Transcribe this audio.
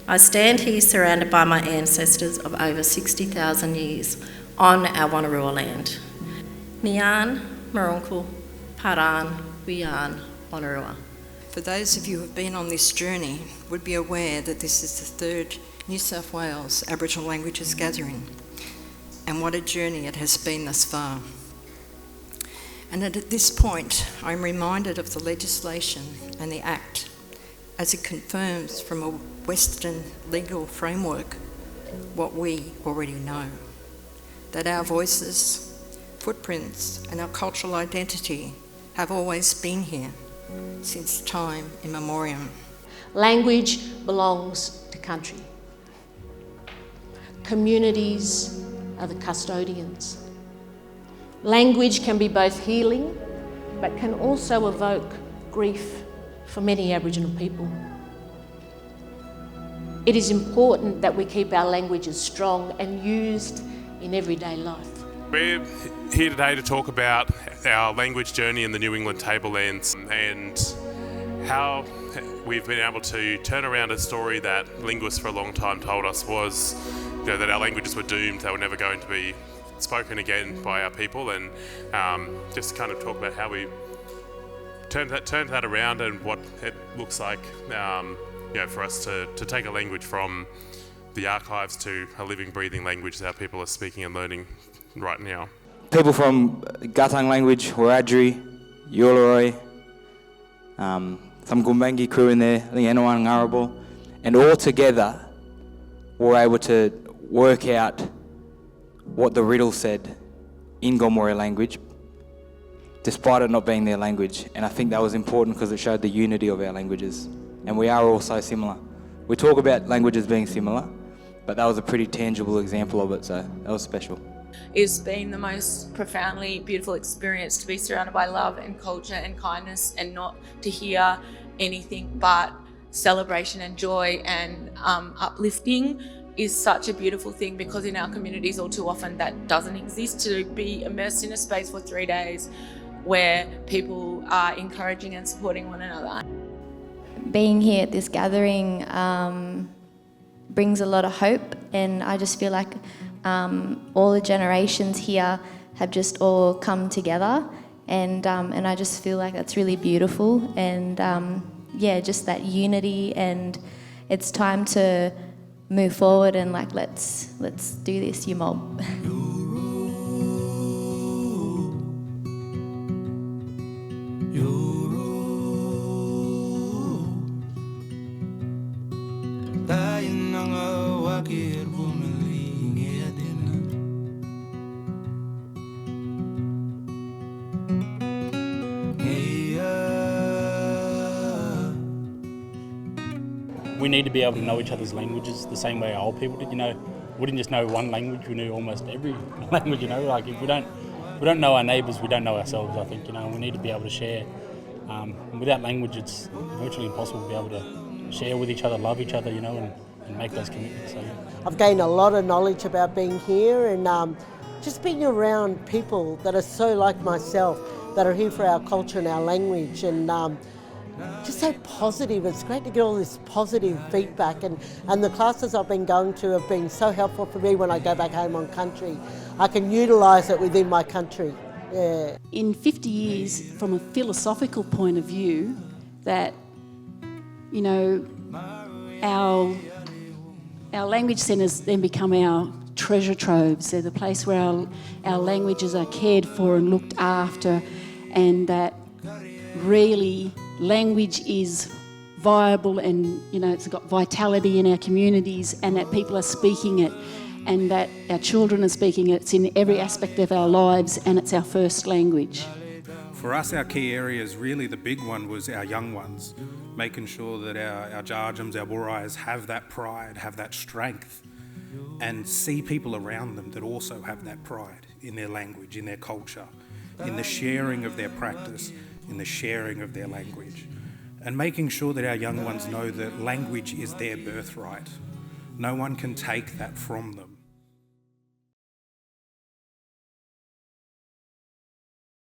I stand here surrounded by my ancestors of over 60,000 years on our Wonnarua land. Nian, Marunkel, Paran, Wiyan, Wonnarua. For those of you who have been on this journey would be aware that this is the third New South Wales Aboriginal Languages Gathering, and what a journey it has been thus far. And at this point, I'm reminded of the legislation and the Act as it confirms from a Western legal framework what we already know, that our voices, footprints and our cultural identity have always been here since time immemorial. Language belongs to country. Communities are the custodians. Language can be both healing, but can also evoke grief for many Aboriginal people. It is important that we keep our languages strong and used in everyday life. We're here today to talk about our language journey in the New England tablelands and how we've been able to turn around a story that linguists for a long time told us was, that our languages were doomed, they were never going to be spoken again by our people, and just kind of talk about how we turned that around and what it looks like for us to take a language from the archives to a living, breathing language that our people are speaking and learning right now. People from Gatang language, Wiradjuri, Uluru, some Gumbaynggirr crew in there, I think Enowan and Ngarrabul, and all together were able to work out what the riddle said in Gomeroi language, despite it not being their language. And I think that was important because it showed the unity of our languages. And we are all so similar. We talk about languages being similar, but that was a pretty tangible example of it, so that was special. It's been the most profoundly beautiful experience to be surrounded by love and culture and kindness, and not to hear anything but celebration and joy and uplifting is such a beautiful thing, because in our communities all too often that doesn't exist. To be immersed in a space for 3 days where people are encouraging and supporting one another. Being here at this gathering brings a lot of hope, and I just feel like all the generations here have just all come together, and I just feel like that's really beautiful, and just that unity, and it's time to move forward and let's do this, you mob. We need to be able to know each other's languages the same way our old people did. We didn't just know one language, we knew almost every language, like if we don't know our neighbours, we don't know ourselves, I think, we need to be able to share. Without language, it's virtually impossible to be able to share with each other, love each other, and make those commitments. So, I've gained a lot of knowledge about being here, and just being around people that are so like myself, that are here for our culture and our language, and just so positive. It's great to get all this positive feedback, and the classes I've been going to have been so helpful for me when I go back home on country. I can utilise it within my country. Yeah. In 50 years, from a philosophical point of view, that, our language centres then become our treasure troves. They're the place where our languages are cared for and looked after, and that really language is viable, and it's got vitality in our communities, and that people are speaking it, and that our children are speaking it. It's in every aspect of our lives, and it's our first language. For us, our key areas, really the big one was our young ones, making sure that our Jarjums, our Burrais have that pride, have that strength, and see people around them that also have that pride in their language, in their culture, in the sharing of their practice, in the sharing of their language, and making sure that our young ones know that language is their birthright. No one can take that from them.